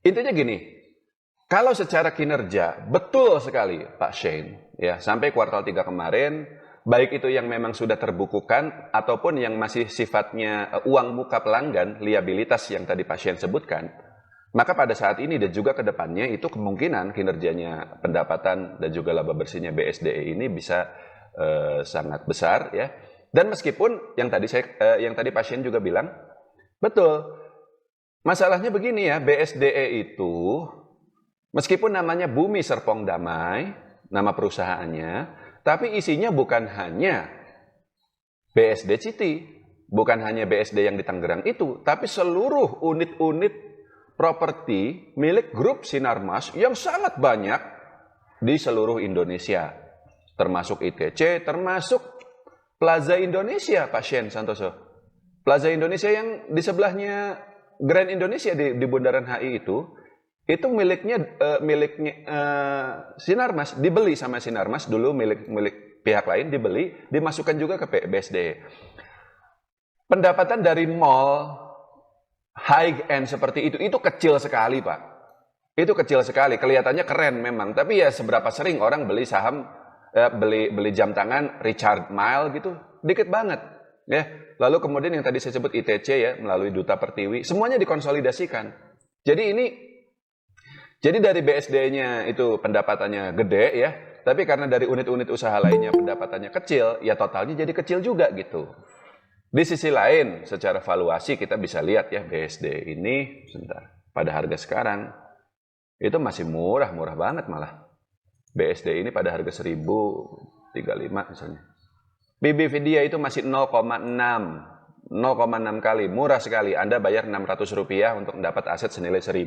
Intinya gini, kalau secara kinerja betul sekali Pak Shane, ya sampai kuartal 3 kemarin, baik itu yang memang sudah terbukukan ataupun yang masih sifatnya uang muka pelanggan, liabilitas yang tadi Pak Shane sebutkan, maka pada saat ini dan juga ke depannya itu kemungkinan kinerjanya pendapatan dan juga laba bersihnya BSDE ini bisa sangat besar ya. Dan meskipun yang tadi Pak Shane juga bilang, betul. Masalahnya begini ya, BSDE itu meskipun namanya Bumi Serpong Damai, nama perusahaannya, tapi isinya bukan hanya BSD City, bukan hanya BSD yang di Tangerang itu, tapi seluruh unit-unit properti milik grup Sinarmas yang sangat banyak di seluruh Indonesia, termasuk ITC, termasuk Plaza Indonesia, Pak Shane Santoso. Plaza Indonesia yang di sebelahnya Grand Indonesia di Bundaran HI itu miliknya Sinarmas, dibeli sama Sinarmas dulu, milik pihak lain, dibeli, dimasukkan juga ke BSD. Pendapatan dari mall high end seperti itu kecil sekali, Pak. Itu kecil sekali, kelihatannya keren memang, tapi ya seberapa sering orang beli saham, beli jam tangan Richard Mille gitu, dikit banget. Ya, lalu kemudian yang tadi saya sebut ITC ya, melalui Duta Pertiwi, semuanya dikonsolidasikan. Jadi dari BSD-nya itu pendapatannya gede ya, tapi karena dari unit-unit usaha lainnya pendapatannya kecil, ya totalnya jadi kecil juga gitu. Di sisi lain, secara valuasi kita bisa lihat ya, BSD ini pada harga sekarang itu masih murah banget malah. BSD ini pada harga 1035 misalnya. PB Vidya itu masih 0,6 kali, murah sekali. Anda bayar Rp600 untuk mendapat aset senilai 1.000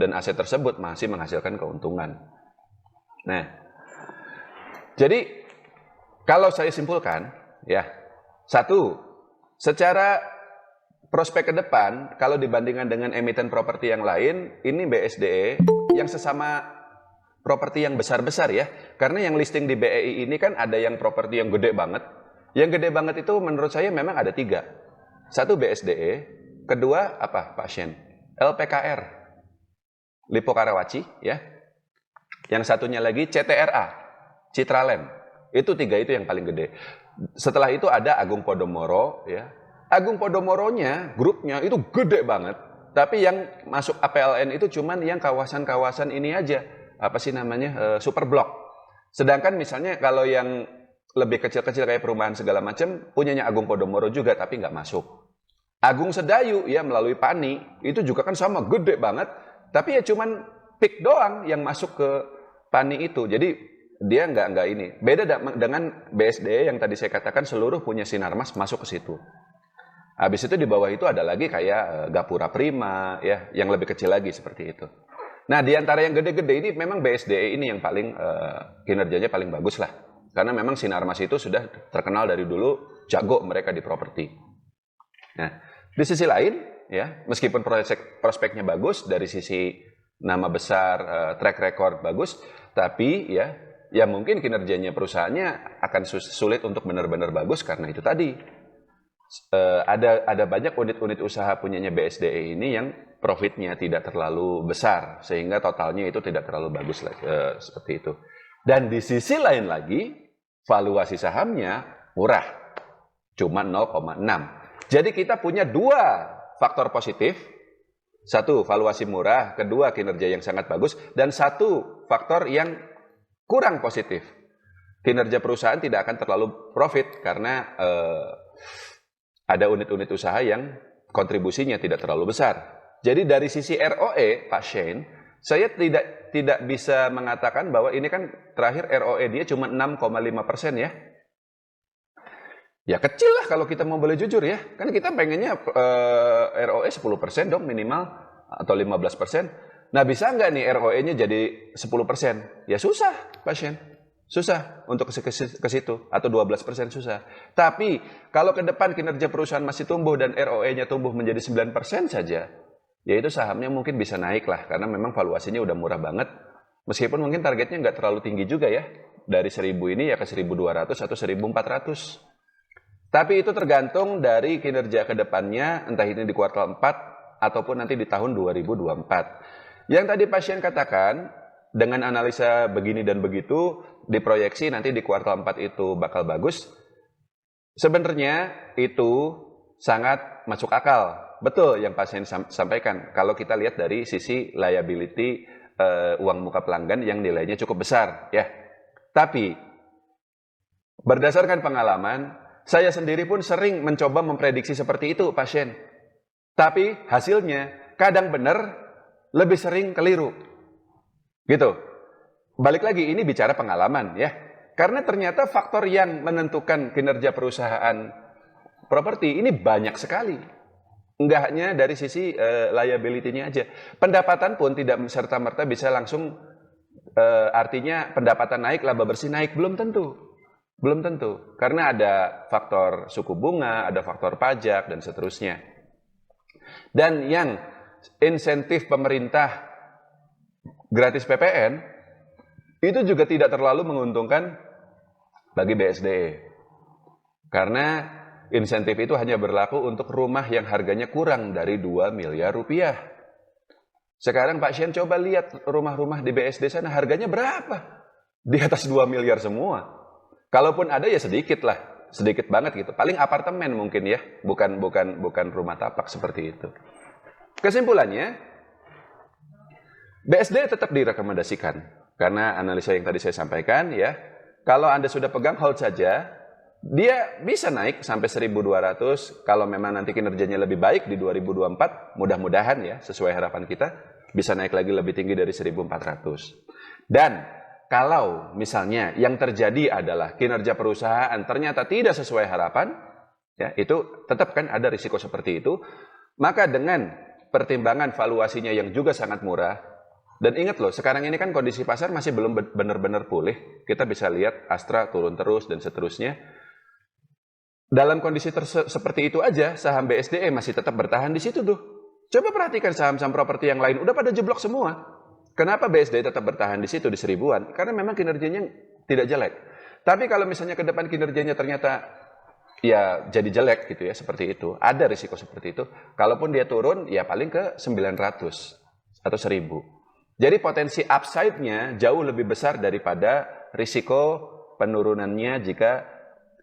dan aset tersebut masih menghasilkan keuntungan. Nah, jadi kalau saya simpulkan, ya, satu, secara prospek ke depan, kalau dibandingkan dengan emiten properti yang lain, ini BSDE yang sesama properti yang besar-besar ya, karena yang listing di BEI ini kan ada yang properti yang gede banget. Yang gede banget itu menurut saya memang ada 3. Satu BSDE, kedua apa Pak Shane? LPKR, Lipo Karawaci ya. Yang satunya lagi CTRA, Citraland. Itu 3 itu yang paling gede. Setelah itu ada Agung Podomoro ya. Agung Podomoronya, grupnya itu gede banget. Tapi yang masuk APLN itu cuman yang kawasan-kawasan ini aja. Apa sih namanya, super blok. Sedangkan misalnya kalau yang lebih kecil-kecil kayak perumahan segala macam, punyanya Agung Podomoro juga, tapi nggak masuk. Agung Sedayu ya melalui PANI, itu juga kan sama, gede banget, tapi ya cuman PIK doang yang masuk ke PANI itu. Jadi dia nggak ini. Beda dengan BSD yang tadi saya katakan seluruh punya Sinarmas masuk ke situ. Habis itu di bawah itu ada lagi kayak Gapura Prima, ya, yang lebih kecil lagi seperti itu. Nah, di antara yang gede-gede ini memang BSDE ini yang paling kinerjanya paling bagus lah. Karena memang Sinarmas itu sudah terkenal dari dulu, jago mereka di properti. Nah, di sisi lain, ya, meskipun prospeknya bagus, dari sisi nama besar, track record bagus, tapi ya mungkin kinerjanya perusahaannya akan sulit untuk benar-benar bagus karena itu tadi. Ada banyak unit-unit usaha punyanya BSDE ini yang profitnya tidak terlalu besar, sehingga totalnya itu tidak terlalu bagus seperti itu. Dan di sisi lain lagi, valuasi sahamnya murah, cuma 0,6. Jadi kita punya 2 faktor positif, 1 valuasi murah, kedua kinerja yang sangat bagus, dan 1 faktor yang kurang positif. Kinerja perusahaan tidak akan terlalu profit karena ada unit-unit usaha yang kontribusinya tidak terlalu besar. Jadi dari sisi ROE, Pak Shane, saya tidak bisa mengatakan bahwa ini kan terakhir ROE dia cuma 6,5% ya. Ya kecil lah kalau kita mau boleh jujur ya. Kan kita pengennya ROE 10% dong minimal atau 15%. Nah bisa nggak nih ROE-nya jadi 10%? Ya susah, Pak Shane. Susah untuk ke situ, atau 12% susah. Tapi kalau ke depan kinerja perusahaan masih tumbuh dan ROE-nya tumbuh menjadi 9% saja, ya itu sahamnya mungkin bisa naik lah, karena memang valuasinya udah murah banget. Meskipun mungkin targetnya nggak terlalu tinggi juga ya, dari 1.000 ini ya ke 1.200 atau 1.400. Tapi itu tergantung dari kinerja ke depannya, entah ini di kuartal 4 ataupun nanti di tahun 2024. yang tadi pasien katakan, dengan analisa begini dan begitu, diproyeksi nanti di kuartal 4 itu bakal bagus, sebenarnya itu sangat masuk akal. Betul yang pasien sampaikan, kalau kita lihat dari sisi liability uang muka pelanggan yang nilainya cukup besar, ya. Tapi berdasarkan pengalaman, saya sendiri pun sering mencoba memprediksi seperti itu pasien. Tapi hasilnya kadang benar, lebih sering keliru. Gitu. Balik lagi, ini bicara pengalaman ya. Karena ternyata faktor yang menentukan kinerja perusahaan properti ini banyak sekali. Enggak hanya dari sisi liability-nya aja. Pendapatan pun tidak serta-merta bisa langsung artinya pendapatan naik, laba bersih naik. Belum tentu. Belum tentu. Karena ada faktor suku bunga, ada faktor pajak, dan seterusnya. Dan yang insentif pemerintah gratis PPN, itu juga tidak terlalu menguntungkan bagi BSDE. Karena insentif itu hanya berlaku untuk rumah yang harganya kurang dari 2 miliar rupiah. Sekarang Pak Sien coba lihat rumah-rumah di BSD sana harganya berapa? Di atas 2 miliar semua. Kalaupun ada ya sedikit lah, sedikit banget gitu. Paling apartemen mungkin ya, bukan rumah tapak seperti itu. Kesimpulannya, BSD tetap direkomendasikan karena analisa yang tadi saya sampaikan ya. Kalau Anda sudah pegang hold saja, dia bisa naik sampai 1.200 kalau memang nanti kinerjanya lebih baik di 2024, mudah-mudahan ya sesuai harapan kita bisa naik lagi lebih tinggi dari 1.400. Dan kalau misalnya yang terjadi adalah kinerja perusahaan ternyata tidak sesuai harapan, ya itu tetap kan ada risiko seperti itu, maka dengan pertimbangan valuasinya yang juga sangat murah, dan ingat loh, sekarang ini kan kondisi pasar masih belum benar-benar pulih, kita bisa lihat Astra turun terus dan seterusnya. Dalam kondisi seperti itu aja, saham BSDE masih tetap bertahan di situ tuh. Coba perhatikan saham-saham properti yang lain, udah pada jeblok semua. Kenapa BSD tetap bertahan di situ di 1000-an? Karena memang kinerjanya tidak jelek. Tapi kalau misalnya ke depan kinerjanya ternyata ya jadi jelek gitu ya, seperti itu. Ada risiko seperti itu. Kalaupun dia turun ya paling ke 900 atau 1000. Jadi potensi upside-nya jauh lebih besar daripada risiko penurunannya jika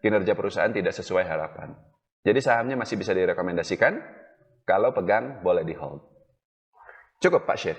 kinerja perusahaan tidak sesuai harapan. Jadi sahamnya masih bisa direkomendasikan. Kalau pegang boleh di hold. Cukup Pak Syed.